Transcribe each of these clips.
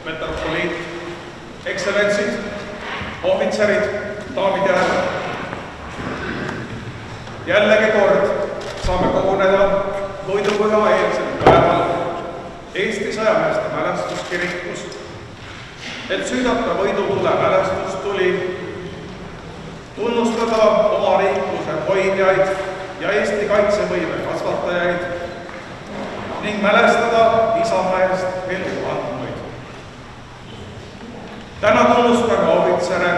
metropoliit, ekstsellentsid, ohvitserid, daamid ja härrad. Jällegi kord saame koguneda võidupüha eelsel päeval Eesti sõjameeste mälestuskirikus, et süüdata võidutule mälestustuli, tunnustada oma riikluse hoidjaid ja Eesti kaitsevõime kasvatajaid ning mälestada isamaa eest elu andnuid. Täna tunnustame ohvitsere,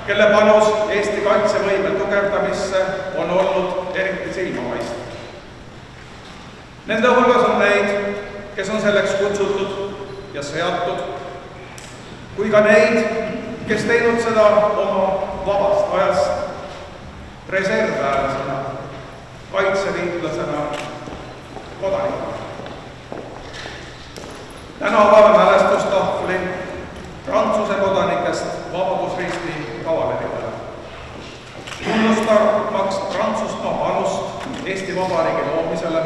kelle panus Eesti kaitsevõime tugevdamisse on olnud eriti silmapaistev. Nende hulgas on neid, kes on selleks kutsutud ja seatud, kui ka neid, kes teinud seda oma vabast ajast reservväelasena, kaitseliitlasena, kodanikuna. Täna avame mälestustahvli Prantsuse kodanikest Vabadusristi kavaleridele, tunnustamaks Prantsusmaa panust Eesti Vabariigi loomisele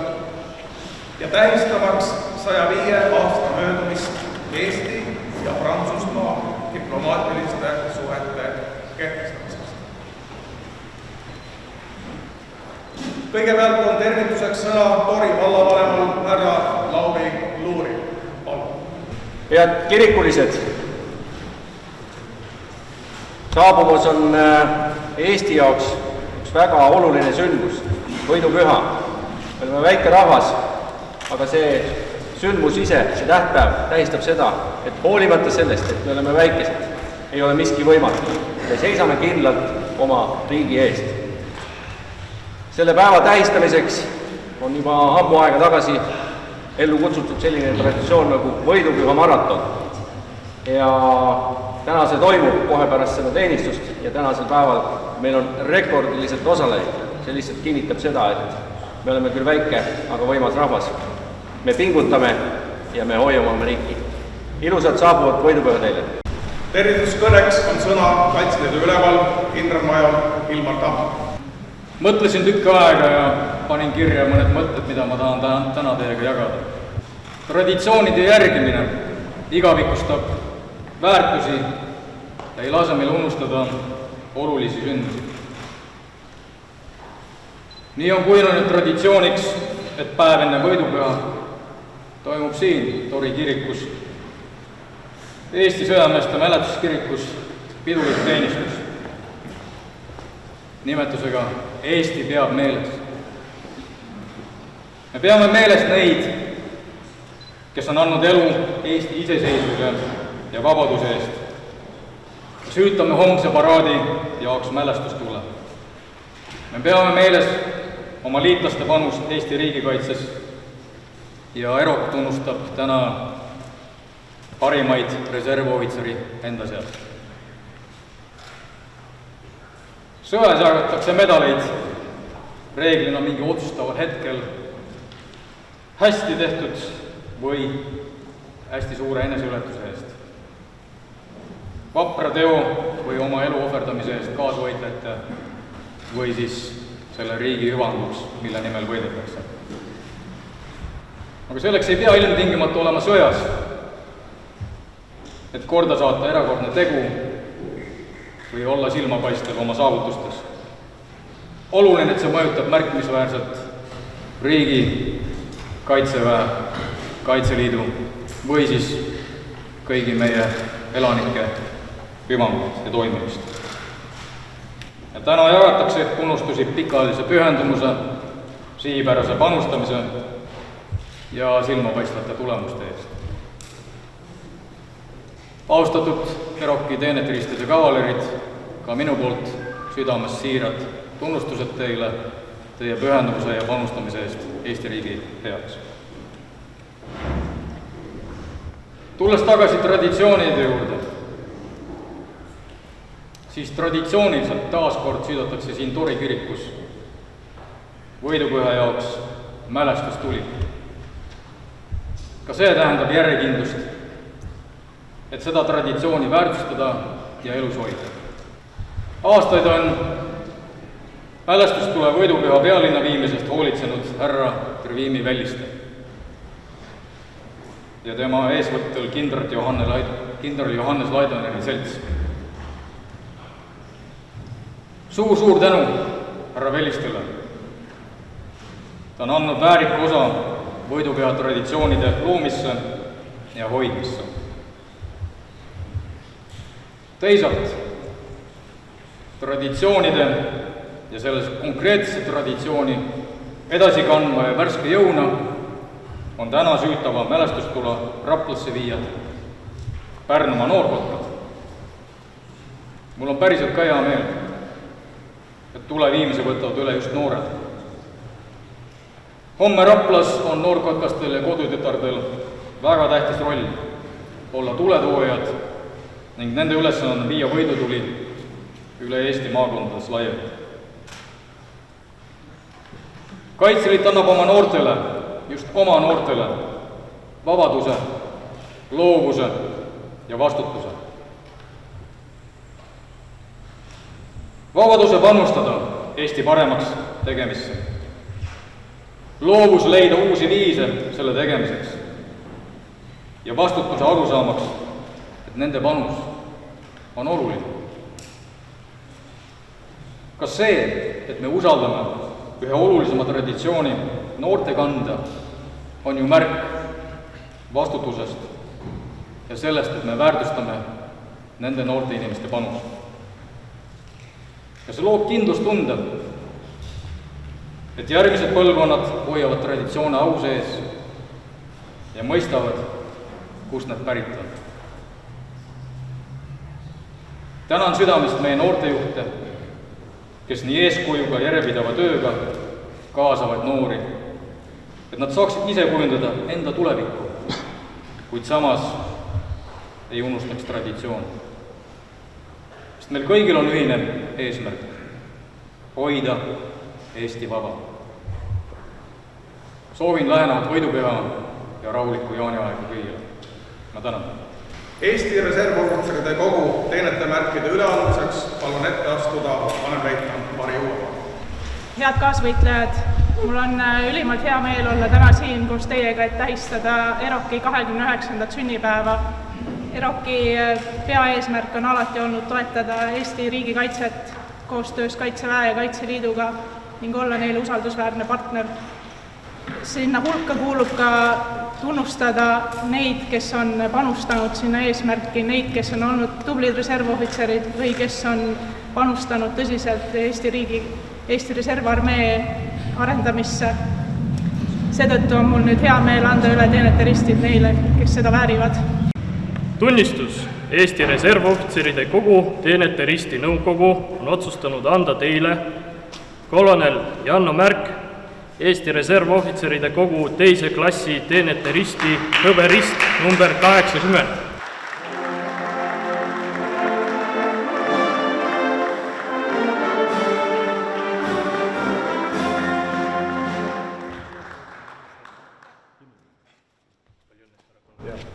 ja tähistamaks 105 aasta möödumist Eesti ja Prantsusmaa diplomaatiliste suhete kehtestamisest. Kõigepealt on tervituseks sõna Tori vallavanemal härra Lauri Luuri. Head kirikulised, saabumas on Eesti jaoks üks väga oluline sündmus, võidupüha. Me oleme väike rahvas, aga see sündmus ise, see tähtpäev tähistab seda, et hoolimata sellest, et me oleme väikesed, ei ole miski võimatu. Me seisame kindlalt oma riigi eest. Selle päeva tähistamiseks on juba ammu aega tagasi ellu kutsutud selline traditsioon nagu võidupüha maraton. Ja täna see toimub kohe pärast seda teenistust ja tänasel päeval meil on rekordiliselt osalejaid. See lihtsalt kinnitab seda, et me oleme küll väike, aga võimas rahvas. Me pingutame ja me hoiame oma riiki. Ilusad saabuvad võidupüha teile. Tervituskõneks on sõna Kaitseliidu üleval kindralmajor Ilmar Tamm. Mõtlesin tükk aega ja panin kirja mõned mõtted, mida ma tahan täna teiega jagada. Traditsioonide järgimine igavikustab väärtusi ja ei lase meil unustada olulisi sündmusi. Nii on kujunenud traditsiooniks, et päev enne võidupüha toimub siin Tori kirikus, Eesti sõjameeste mälestuskirikus pidulik teenistus nimetusega Eesti peab meeles. Me peame meeles neid, kes on andnud elu Eesti iseseisvuse ja vabaduse eest. Süütame homse paraadi jaoks mälestustule. Me peame meeles oma liitlaste panust Eesti riigikaitses ja EROK tunnustab täna parimaid reservohvitseri enda seas. Sõjas jagatakse medaleid reeglina mingi otsustaval hetkel hästi tehtud või hästi suure eneseületuse eest. Vapra teo või oma elu ohverdamise eest kaasvõitlejate või siis selle riigi hüvanguks, mille nimel võidetakse. Aga selleks ei pea ilmtingimata olema sõjas, et korda saata erakordne tegu või olla silmapaistev oma saavutustes. Oluline, et see mõjutab märkimisväärselt riigi, kaitseväe, Kaitseliidu või siis kõigi meie elanike hüvangut ja toimimist. Ja täna jagatakse tunnustusi pikaajalise pühendumuse, sihipärase panustamise ja silmapaistvate tulemuste eest. Austatud EROK-i teenetristide kavalerid, ka minu poolt südames siirad tunnustused teile, teie pühendumuse ja panustamise eest Eesti riigi heaks. Tulles tagasi traditsioonide juurde, siis traditsiooniliselt taaskord süüdatakse siin Tori kirikus võidupüha jaoks mälestustuli. Ka see tähendab järjekindlust, et seda traditsiooni väärtustada ja elus hoida. Aastaid on mälestustule võidupüha pealinna viimisest hoolitsenud härra Trivimi Velliste. ja tema eesvõttel kindral Johannes Laidoneri selts. Suur tänu härra Vellistele. Ta on andnud väärika osa võidupüha traditsioonide loomisse ja hoidmisse. Teisalt, traditsioonide ja selles konkreetse traditsiooni edasi kandva ja värske jõuna on täna süütava mälestustula Raplasse viijad Pärnumaa noorkotkad. Mul on päriselt ka hea meel, et tule viimise võtavad üle just noored. Homme Raplas on noorkotkastel ja kodutütardel väga tähtis roll olla tuletoojad ning nende ülesanne on viia võidutuli üle Eesti maakondades laiali. Kaitseliit annab oma noortele, just oma noortele, vabaduse, loovuse ja vastutuse. Vabaduse panustada Eesti paremaks tegemisse. Loovus leida uusi viise selle tegemiseks ja vastutuse arusaamaks, et nende panus on oluline. Kas see, et me usaldame ühe olulisema traditsiooni noorte kanda, on ju märk vastutusest ja sellest, et me väärtustame nende noorte inimeste panust. Ja see loob kindlustunde, et järgmised põlvkonnad hoiavad traditsioone au sees ja mõistavad, kust nad pärit on. Tänan südamest meie noortejuhte, kes nii eeskujuga järjepideva tööga kaasavad noori, et nad saaksid ise kujundada enda tulevikku, kuid samas ei unustaks traditsioon. Sest meil kõigil on ühine eesmärk hoida Eesti vaba. Soovin lähenevat võidupüha ja rahulikku jaaniaega kõigile. Ma tänan. Eesti Reservohvitseride kogu teenetemärkide üleandmiseks palun ette astuda vanemleitnant Mari Uue. Head kaasvõitlejad, mul on ülimalt hea meel olla täna siin koos teiega, et tähistada EROK-i 29. sünnipäeva. EROK-i peaeesmärk on alati olnud toetada Eesti riigikaitset koostöös Kaitseväe ja Kaitseliiduga ning olla neile usaldusväärne partner. Sinna hulka kuulub ka tunnustada neid, kes on panustanud sinna eesmärki, neid, kes on olnud tublid reservohvitserid või kes on panustanud tõsiselt Eesti Reservarmee arendamisse. Seetõttu on mul nüüd hea meel anda üle teeneteristid neile, kes seda väärivad. Tunnistus. Eesti Reservohvitseride kogu teeneteristi nõukogu on otsustanud anda teile kolonel Janno Märk, Eesti Reservohvitseride kogu teise klassi teeneteristi hõberist number 80.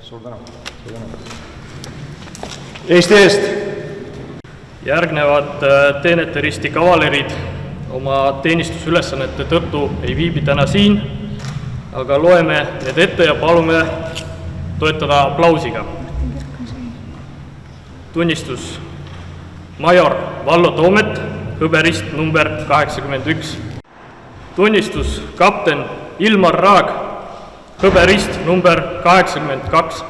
Suur tänu. Eesti eest! Järgnevad teeneteristi kavalerid oma teenistusülesannete tõttu ei viibi täna siin, aga loeme need ette ja palume toetada aplausiga. Tunnistus. Major Vallo Toomet, hõberist number 81. Tunnistus. Kapten Ilmar Raag, hõberist number 82.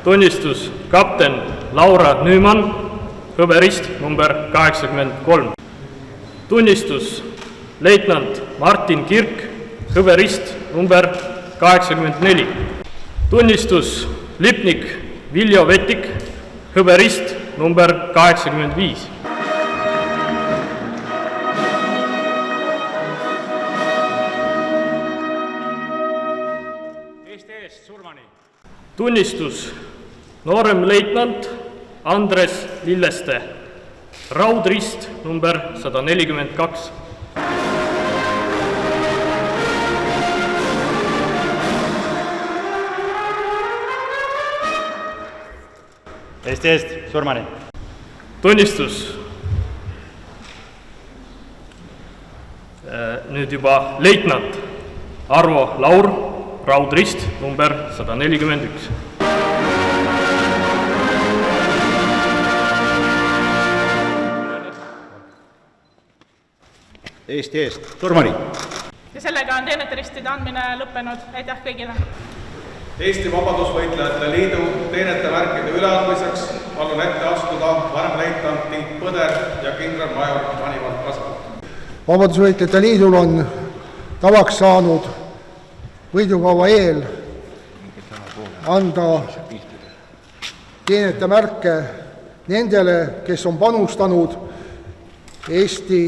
Tunnistus. Kapten Laura Nüümann, hõberist number 83. Tunnistus. Leitnant Martin Kirk, hõberist number 84. Tunnistus. Lipnik Viljo Vetik, hõberist number 85. Eesti eest surmani. Tunnistus. Noorem leitnant Andres Lilleste, raudrist number 142. Eesti eest surmani. Tunnistus. Nüüd juba leitnant Arvo Laur, raudrist number 141. Eesti eest, Surmani! Ja sellega on teeneteristide andmine lõppenud. Aitäh kõigile! Eesti Vabadusvõitlejate Liidu teenetemärkide üleandmiseks palun ette astuda vanemleitnant Tiit Põder ja kindralmajor Anivald Kasak. Vabadusvõitlejate Liidul on tavaks saanud võidukava eel anda teenetemärke nendele, kes on panustanud Eesti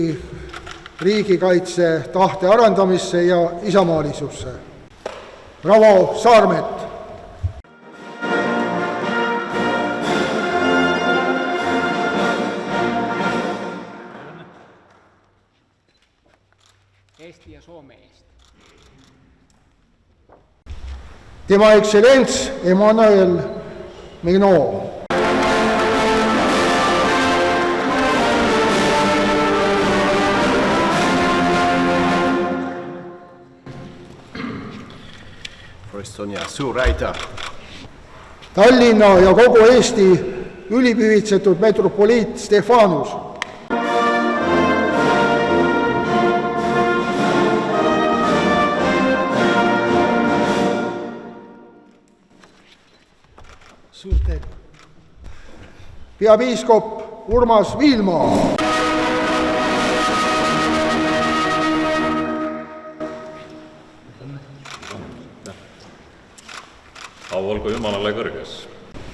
riigikaitse tahte arendamisse ja isamaalisusse. Bravo, Saarmet! Eesti ja Soome eest. Tema Excellents Emmanuel Mignon. Sonja, suur aitäh! Tallinna ja kogu Eesti ülipühitsetud metropoliit Stefanus. Suur tänu! Peapiiskop Urmas Viilmaa. Au olgu Jumalale kõrges.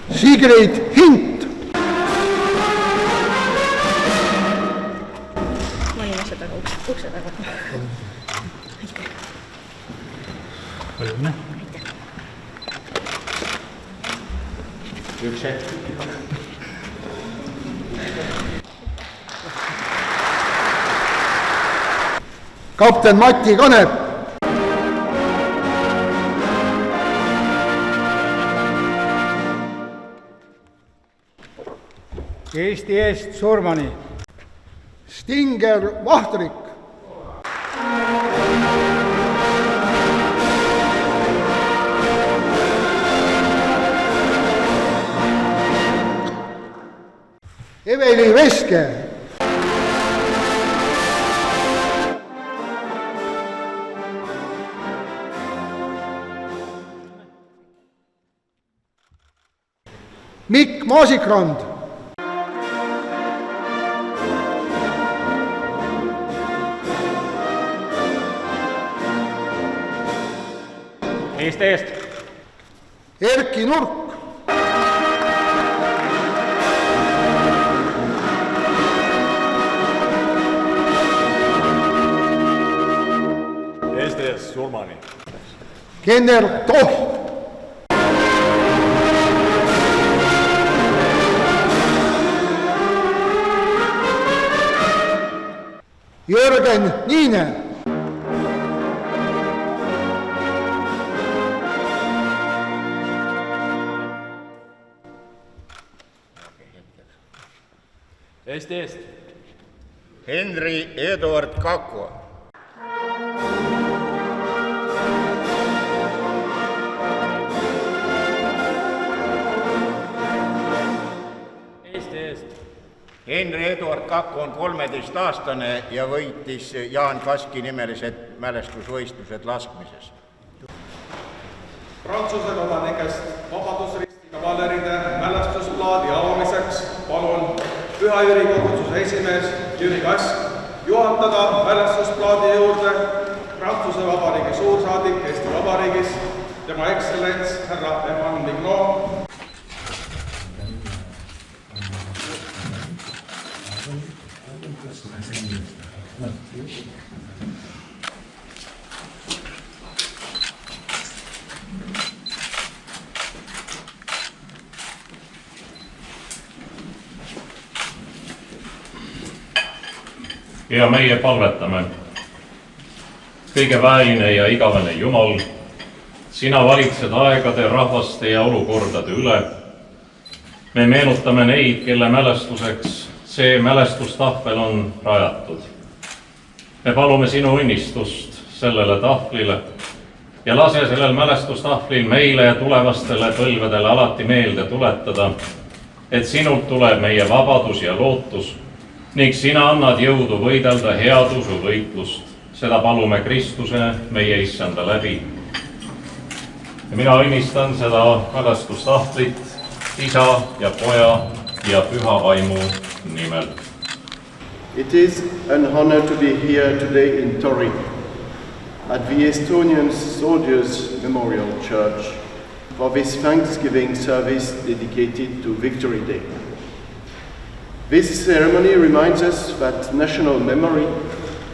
Sigrid Hint. Ma olin asja taga, ukse taga. Õnne. Üks hetk. Kapten Mati Kanep. Eesti eest, Surmani! Stinger Vahtrik. Eveli Veske. Mikk Maasikrand. Eesti eest! Erki Nurk. Eesti eest, Surmani! Kenner Toh. Jörgen Niine. Eesti eest! Henri Eduard Kakko. Eesti eest! Henri Eduard Kakko on 13-aastane ja võitis Jaan Kaski nimelised mälestusvõistlused laskmises. Prantsuse kodanikest Vabadusristi kavaleride mälestusplaadi avamiseks palun Püha Jüri koguduse esimees Jüri Kask juhatada mälestusplaadi juurde Prantsuse Vabariigi suursaadik Eesti Vabariigis, tema ekstsellents härra Emmanuel Mignon. Ja meie palvetame. Kõige väeline ja igavene Jumal, sina valitsed aegade, rahvaste ja olukordade üle. Me meenutame neid, kelle mälestuseks see mälestustahvel on rajatud. Me palume sinu õnnistust sellele tahvlile ja lase sellel mälestustahvlil meile ja tulevastele põlvedele alati meelde tuletada, et sinult tuleb meie vabadus ja lootus ning sina annad jõudu võidelda head usuvõitlust. Seda palume Kristuse, meie Issanda läbi. Ja mina õnnistan seda mälestustahvlit Isa ja Poja ja Püha Vaimu nimel. It is an honor to be here today in Tori at the Estonian Soldiers Memorial Church for this Thanksgiving service dedicated to Victory Day. This ceremony reminds us that national memory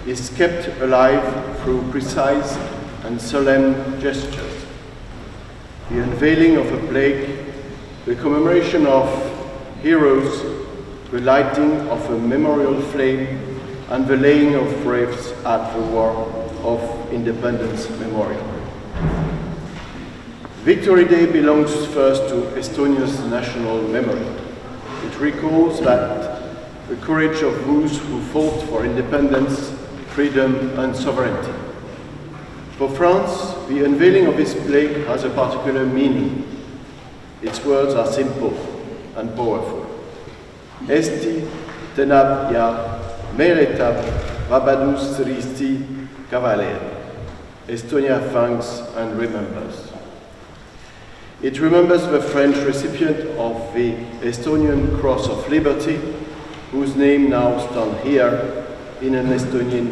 is kept alive through precise and solemn gestures. The unveiling of a plaque, the commemoration of heroes, the lighting of a memorial flame, and the laying of wreaths at the War of Independence Memorial. Victory Day belongs first to Estonia's national memory. It recalls that the courage of those who fought for independence, freedom, and sovereignty. For France, the unveiling of this plaque has a particular meaning. Its words are simple and powerful. Eesti tänab ja meeletab Vabadusristi kavaler. Estonia thanks and remembers. It remembers the French recipient of the Estonian Cross of Liberty, whose name now stands here in an Estonian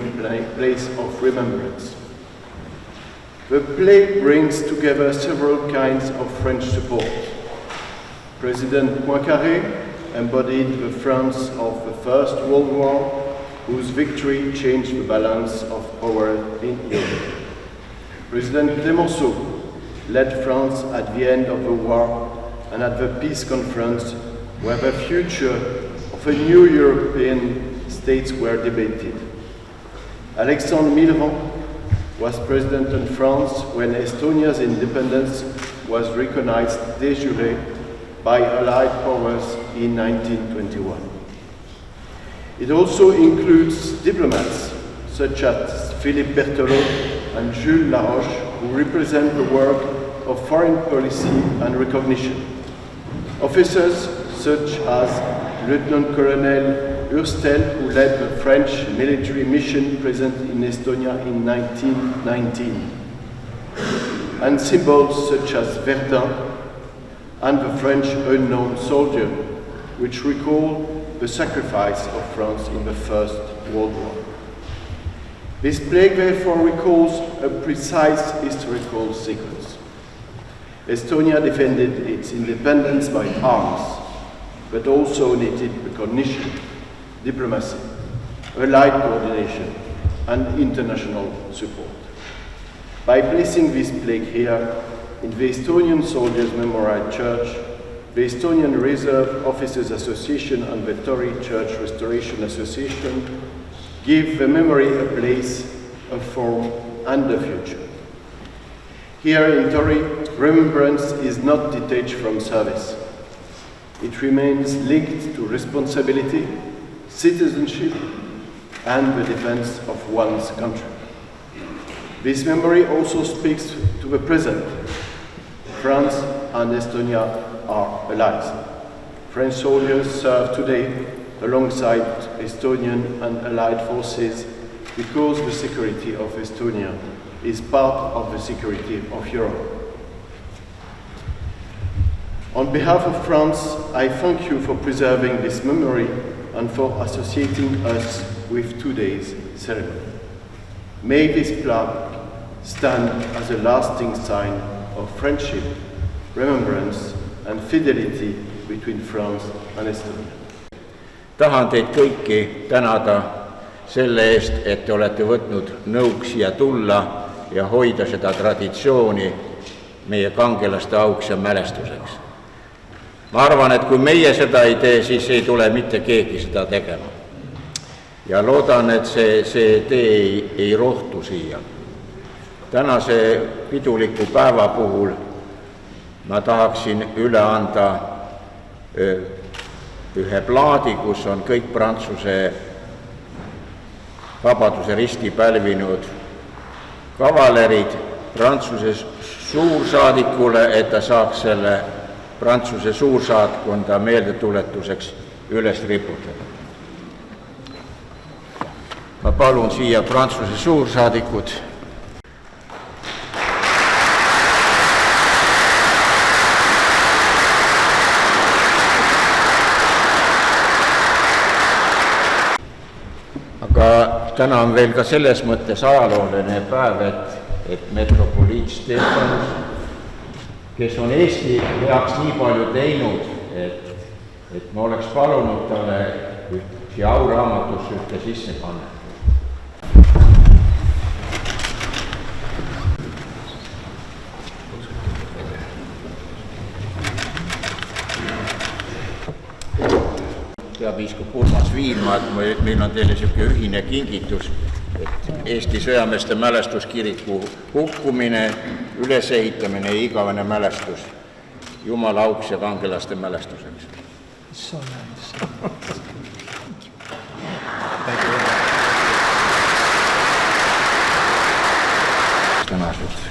place of remembrance. The plaque brings together several kinds of French support. President Poincaré embodied the France of the First World War, whose victory changed the balance of power in Europe. President Clemenceau led France at the end of the war and at the peace conference, where the future of a new European states were debated. Alexandre Millerand was president in France when Estonia's independence was recognized de jure by Allied powers in 1921. It also includes diplomats such as Philippe Berthelot and Jules Laroche, who represent the work of foreign policy and recognition. Officers such as Lieutenant Colonel Hurstel, who led the French military mission present in Estonia in 1919, and symbols such as Verdun and the French unknown soldier, which recall the sacrifice of France in the First World War. This plaque therefore recalls a precise historical sequence. Estonia defended its independence by arms, but also needed recognition, diplomacy, allied coordination, and international support. By placing this plaque here in the Estonian Soldiers Memorial Church, the Estonian Reserve Officers Association and the Tori Church Restoration Association give the memory a place, a form, and a future. Here in Tori, remembrance is not detached from service. It remains linked to responsibility, citizenship, and the defense of one's country. This memory also speaks to the present. France and Estonia are allies. French soldiers serve today alongside Estonian and Allied forces because the security of Estonia is part of the security of Europe. On behalf of France, I thank you for preserving this memory and for associating us with today's ceremony. May this plaque stand as a lasting sign of friendship, remembrance, and fidelity between France and Estonia. Tahan teid kõiki tänada selle eest, et te olete võtnud nõuks siia tulla ja hoida seda traditsiooni meie kangelaste auks ja mälestuseks. Ma arvan, et kui meie seda ei tee, siis ei tule mitte keegi seda tegema. Ja loodan, et see tee ei rohtu siia. Tänase piduliku päeva puhul ma tahaksin üle anda ühe plaadi, kus on kõik Prantsuse Vabaduse risti pälvinud kavalerid Prantsuse suursaadikule, et ta saaks selle Prantsuse suursaatkonda meeldetuletuseks üles riputada. Ma palun siia Prantsuse suursaadikud. Aga täna on veel ka selles mõttes ajalooline päev, et metropoliit Stefanus, kes on Eesti heaks nii palju teinud, et ma oleks palunud talle siia auraamatusse ühte sisse panna. Peapiiskop Urmas Viilma, et meil on teile niisugune ühine kingitus, et Eesti sõjameeste mälestuskiriku hukkumine, ülesehitamine ja igavene mälestus Jumala auks ja kangelaste mälestuseks. Tänased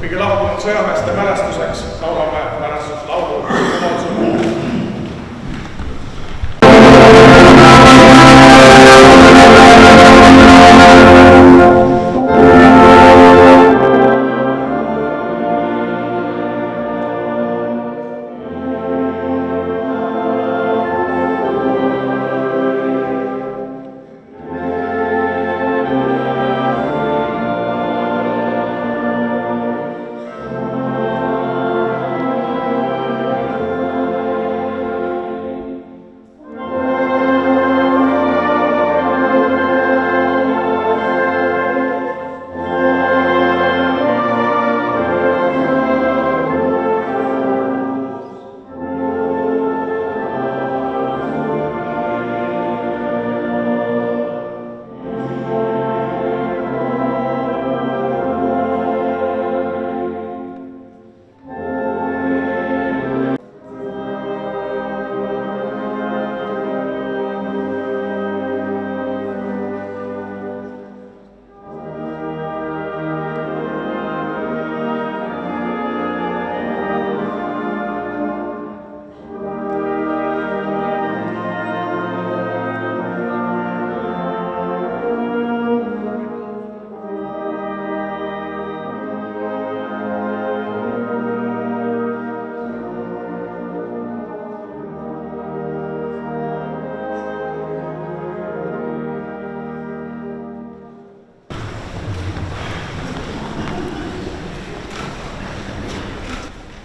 kõige lahkunud sõjameeste mälestuseks laulame mälestuslaulu Jumal su muu.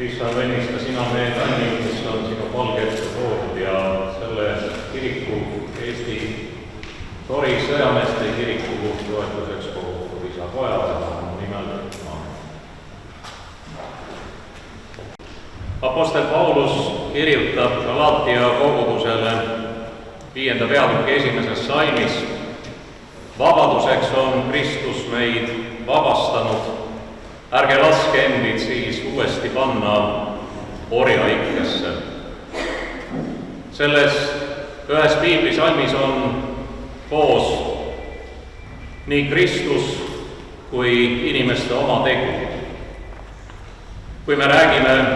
issand, õnnista sina need andmed, mis on sinu palge ette toodud ja selle kiriku, Eesti Tori sõjameeste kiriku toetuseks kogutud isa poja nimel. Apostel Paulus kirjutab Galatia kogudusele 5. peatüki 1. salmis: vabaduseks on Kristus meid vabastanud, ärge laske endid siis uuesti panna orjaikkesse. Selles ühes piiblisalmis on koos nii Kristus kui inimeste oma tegu. Kui me räägime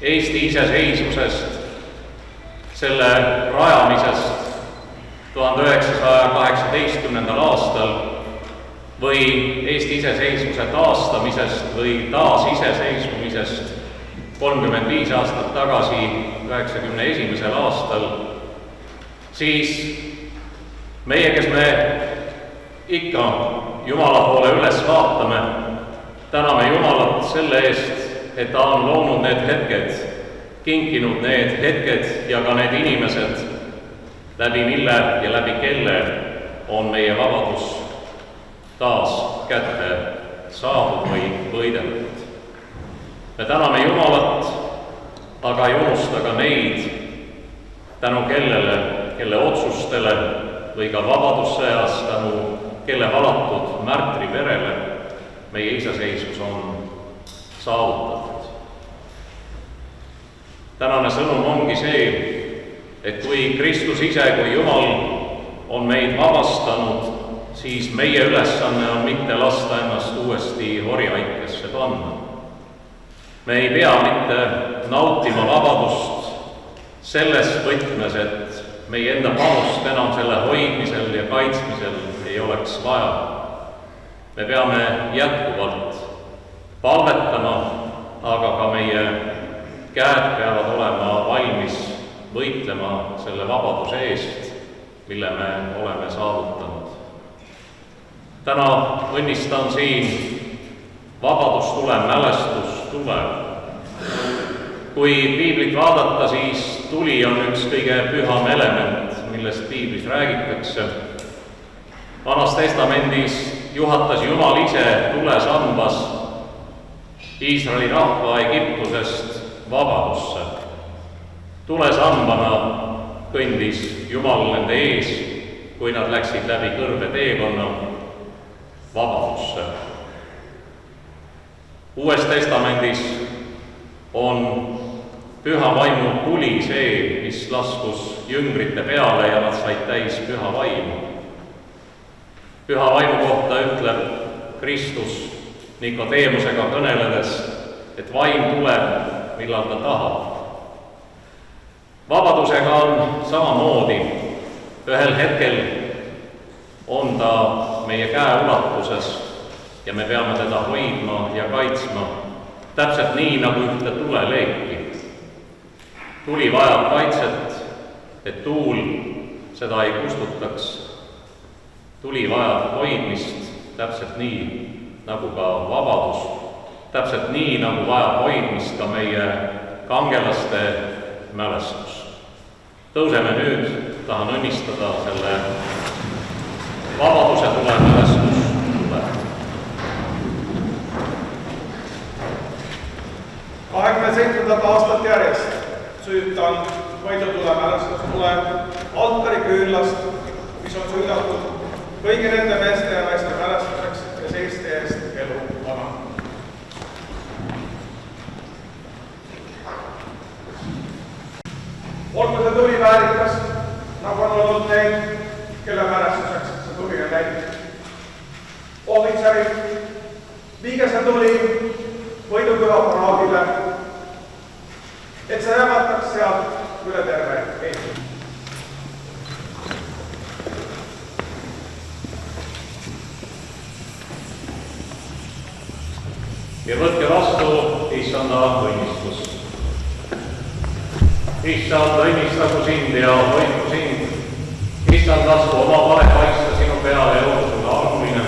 Eesti iseseisvusest, selle rajamisest 1918. aastal või Eesti iseseisvuse taastamisest või taasiseseisvumisest 35 aastat tagasi, 91. aastal, siis meie, kes me ikka Jumala poole üles vaatame, täname Jumalat selle eest, et ta on loonud need hetked, kinkinud need hetked ja ka need inimesed, läbi mille ja läbi kelle on meie vabadus taas kätte saadud või võideldud. Me täname Jumalat, aga ei unusta ka neid, tänu kellele, kelle otsustele või ka vabadussõjas, tänu kelle valatud märtri verele meie iseseisvus on saavutatud. Tänane sõnum ongi see, et kui Kristus ise kui Jumal on meid vabastanud, siis meie ülesanne on mitte lasta ennast uuesti orjaikkesse panna. Me ei pea mitte nautima vabadust selles võtmes, et meie enda panust enam selle hoidmisel ja kaitsmisel ei oleks vaja. Me peame jätkuvalt palvetama, aga ka meie käed peavad olema valmis võitlema selle vabaduse eest, mille me oleme saavutanud. Täna õnnistan siin vabadustule mälestustuve. Kui piiblit vaadata, siis tuli on üks kõige püham element, millest piiblis räägitakse. Vanas testamendis juhatas Jumal ise tulesambas Iisraeli rahva Egiptusest vabadusse. Tulesambana kõndis Jumal nende ees, kui nad läksid läbi kõrbe teekonna vabadusse. Uues testamendis on püha vaimu tuli see, mis laskus jüngrite peale ja nad said täis püha vaimu. Püha vaimu kohta ütleb Kristus Nikodeemusega kõneledes, et vaim tuleb, millal ta tahab. Vabadusega on samamoodi. Ühel hetkel on ta meie käeulatuses ja me peame teda hoidma ja kaitsma, täpselt nii nagu ühte tuleleeki. Tuli vajab kaitset, et tuul seda ei kustutaks. Tuli vajab hoidmist täpselt nii nagu ka vabadus, täpselt nii nagu vajab hoidmist ka meie kangelaste mälestus. Tõuseme nüüd, tahan õnnistada selle vabaduse tule mälestustule. 27. aastat järjest süütan võidutule mälestustule altari küünlast, mis on süüdatud kõigi nende meeste ja naiste mälestuseks, kes Eesti eest elu annavad. Olgu see tuli väärikas, nagu on olnud neid, kelle mälestuseks see tuli on läinud. Ohvitserid, viige see tuli võidupüha paraadile, et see jagataks sealt üle terve Eesti. Ja võtke vastu issanda õnnistus. Issand, õnnistagu sind ja hoidku sind. Issand, lasku oma vale paista sinu peale ja olgu sulle armumine.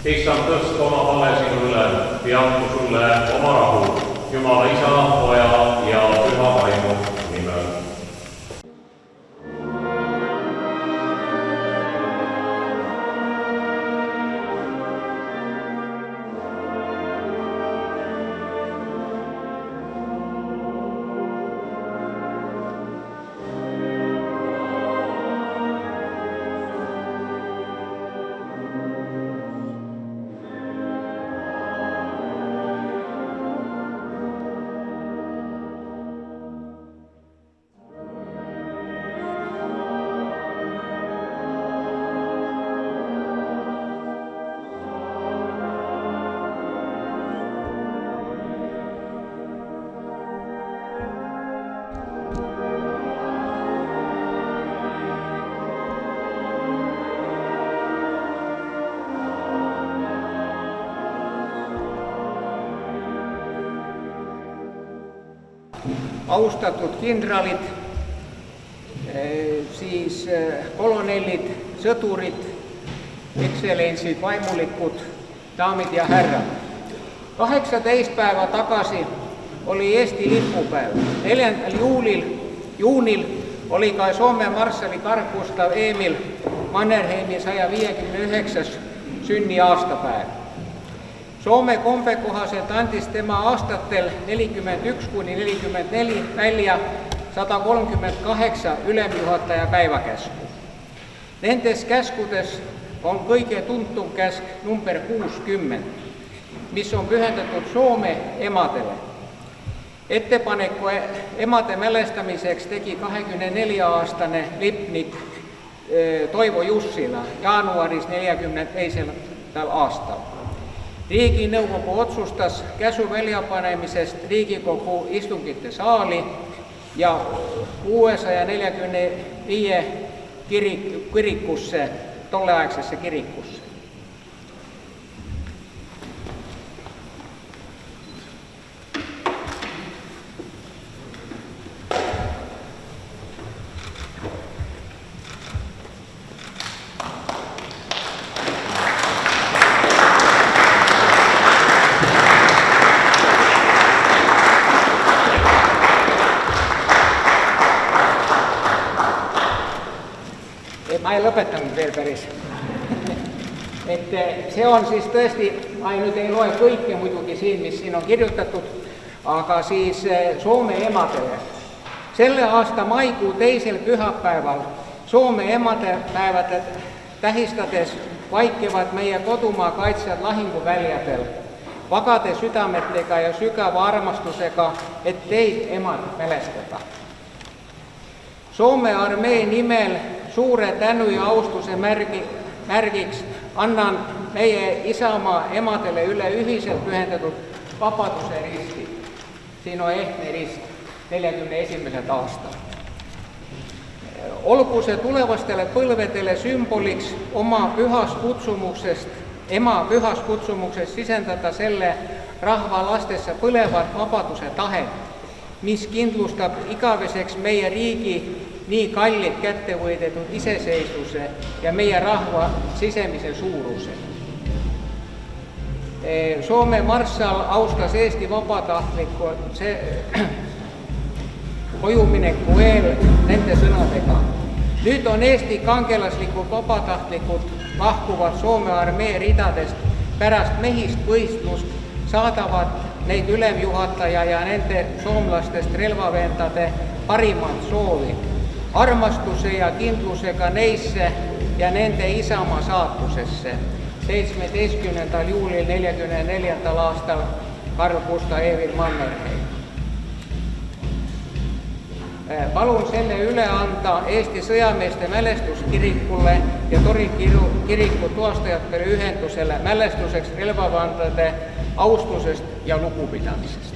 Issand, tõstku oma vale sinu üle ja andku sulle oma rahu. Jumala Isa, Poja ja Püha Vaimu nimel. Austatud kindralid, siis kolonellid, sõdurid, ekstsellentsid, vaimulikud, daamid ja härrad. 18 päeva tagasi oli Eesti lipupäev. 4. juunil oli ka Soome marssali Carl Gustaf Emil Mannerheimi 159. sünniaastapäev. Soome kombe kohaselt andis tema aastatel 41–44 välja 138 ülemjuhataja päevakäsku. Nendes käskudes on kõige tuntum käsk number 60, mis on pühendatud Soome emadele. Ettepaneku emade mälestamiseks tegi 24-aastane lipnik Toivo Jussila jaanuaris 42. aastal. Riiginõukogu otsustas käsu väljapanemisest Riigikogu istungite saali ja 645 kirikusse, tolleaegsesse kirikusse. Ma ei lõpetanud veel päris. Et see on siis tõesti, ma nüüd ei loe kõike muidugi siin, mis siin on kirjutatud, aga siis Soome emadele. Selle aasta maikuu 2. pühapäeval Soome emadepäevade tähistades vaikivad meie kodumaa kaitsjad lahinguväljadel, vagade südametega ja sügava armastusega, et teid emad mälestada. Soome armee nimel suure tänu ja austuse märgiks annan meie isamaa emadele üle ühiselt pühendatud Vabaduse risti. Siin on ehtne rist 41. aastal. Olgu see tulevastele põlvedele sümboliks ema pühast kutsumuksest sisendada selle rahva lastesse põlevat vabaduse tahet, mis kindlustab igaveseks meie riigi nii kallid kätte võidetud iseseisvuse ja meie rahva sisemise suuruse. Soome marssal austas Eesti vabatahtlikku kojumineku eel nende sõnadega. Nüüd on Eesti kangelaslikud vabatahtlikud lahkuvad Soome armee ridadest pärast mehist võistlust, saadavad neid ülemjuhataja ja nende soomlastest relvavendade parimat soovi, armastuse ja kindlusega neisse ja nende isamaa saatusesse. 17. juulil 44. aastal Carl Gustaf Emil Mannerheim. Palun selle üle anda Eesti sõjameeste mälestuskirikule ja Tori kiriku tuastajatele ühendusele mälestuseks relvavandade austusest ja lugupidamisest.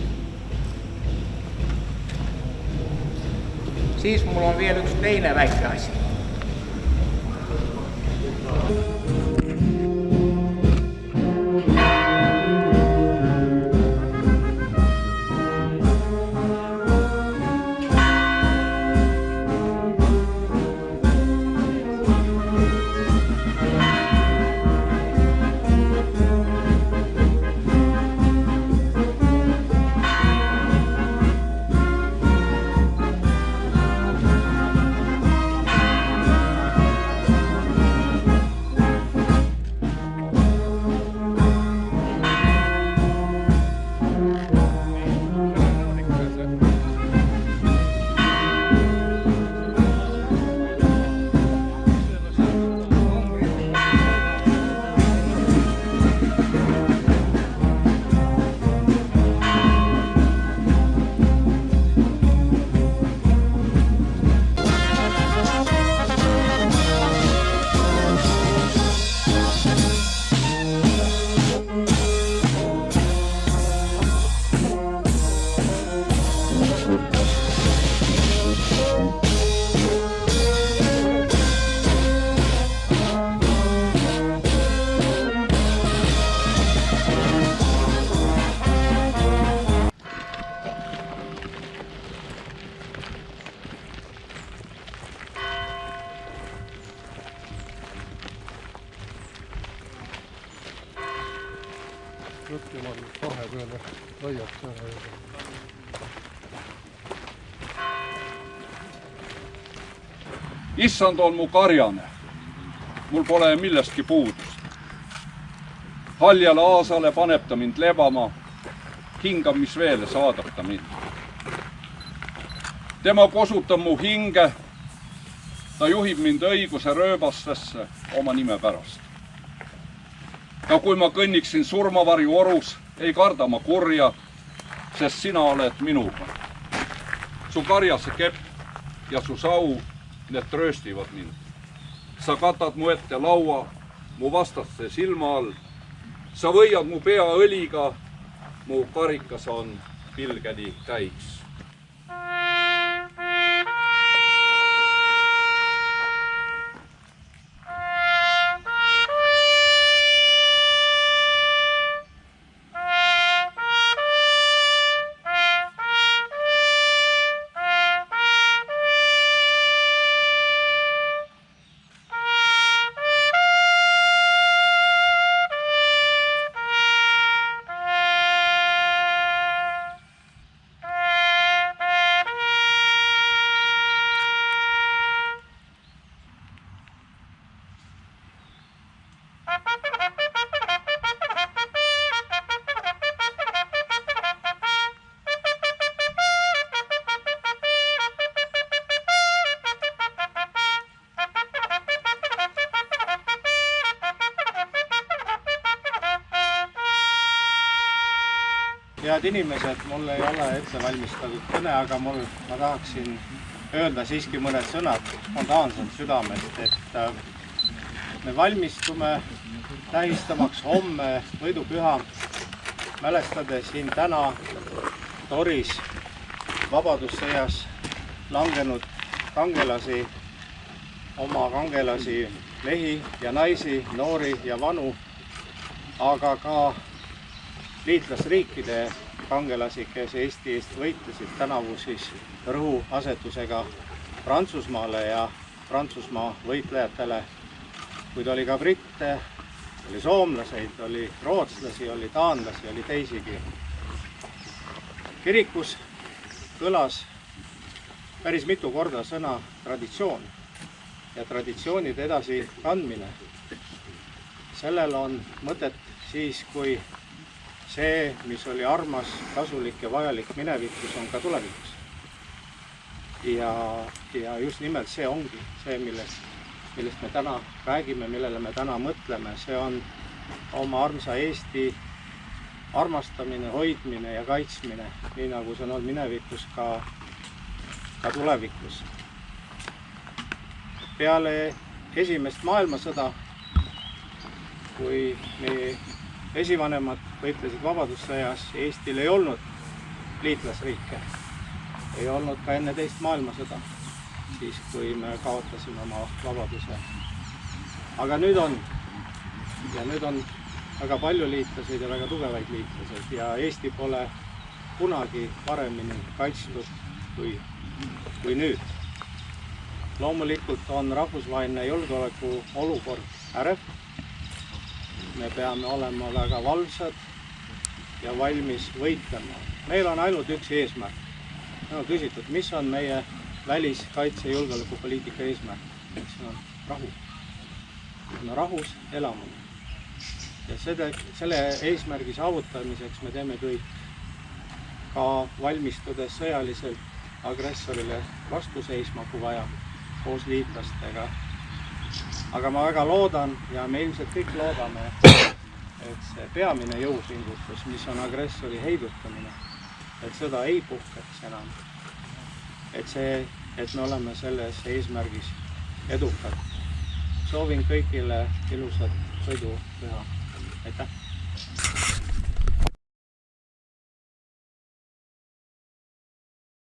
Siis mul on veel üks teine väike asi. Võtke jumal vahepeale laiaks ära. Issand on mu karjane, mul pole millestki puudust. Haljale aasale paneb ta mind lebama, hingab mis veele saadab ta mind. Tema kosutab mu hinge, ta juhib mind õiguse rööbastesse oma nime pärast. Ja kui ma kõnniksin surmavarju orus, ei karda ma kurja, sest sina oled minuga. Su karjase kepp ja su sau, need trööstivad mind. Sa katad mu ette laua, mu vastaste silma all. Sa võiad mu pea õliga, mu karikas on pilgeni täis. Head inimesed, mul ei ole ette valmistatud kõne, aga ma tahaksin öelda siiski mõned sõnad spontaanselt südamest, et me valmistume tähistamaks homme võidupüha, mälestades siin täna Toris vabadussõjas langenud kangelasi, oma kangelasi, mehi ja naisi, noori ja vanu, aga ka liitlasriikide kangelasi, kes Eesti eest võitlesid tänavu siis rõhuasetusega Prantsusmaale ja Prantsusmaa võitlejatele, kuid oli ka britte, oli soomlaseid, oli rootslasi, oli taanlasi, oli teisigi. Kirikus kõlas päris mitu korda sõna traditsioon ja traditsioonide edasi kandmine. Sellel on mõtet siis, kui see, mis oli armas, kasulik ja vajalik minevikus, on ka tulevikus. Ja just nimelt see ongi see, millest me täna räägime, millele me täna mõtleme. See on oma armsa Eesti armastamine, hoidmine ja kaitsmine, nii nagu see on olnud minevikus ka tulevikus. Peale esimest maailmasõda, kui meie esivanemad võitlesid vabadussõjas, Eestil ei olnud liitlasriike. Ei olnud ka enne teist maailmasõda, siis kui me kaotasime oma vabaduse. Aga nüüd on. Ja nüüd on väga palju liitlaseid ja väga tugevaid liitlased ja Eesti pole kunagi paremini kaitstud kui nüüd. Loomulikult on rahvusvaheline julgeoleku olukord ärev. Me peame olema väga valvsad ja valmis võitlema. Meil on ainult üks eesmärk. Me on küsitud, mis on meie väliskaitse julgeolekupoliitika eesmärk. See on rahu. Me rahus elame. Ja selle eesmärgi saavutamiseks me teeme kõik. Ka valmistudes sõjaliselt agressorile vastu seisma, kui vaja, koos liitlastega. Aga ma väga loodan ja me ilmselt kõik loodame, et see peamine jõupingutus, mis on agressori heidutamine, et sõda ei puhkeks enam. Et me oleme selles eesmärgis edukad. Soovin kõigile ilusat võidupüha. Aitäh!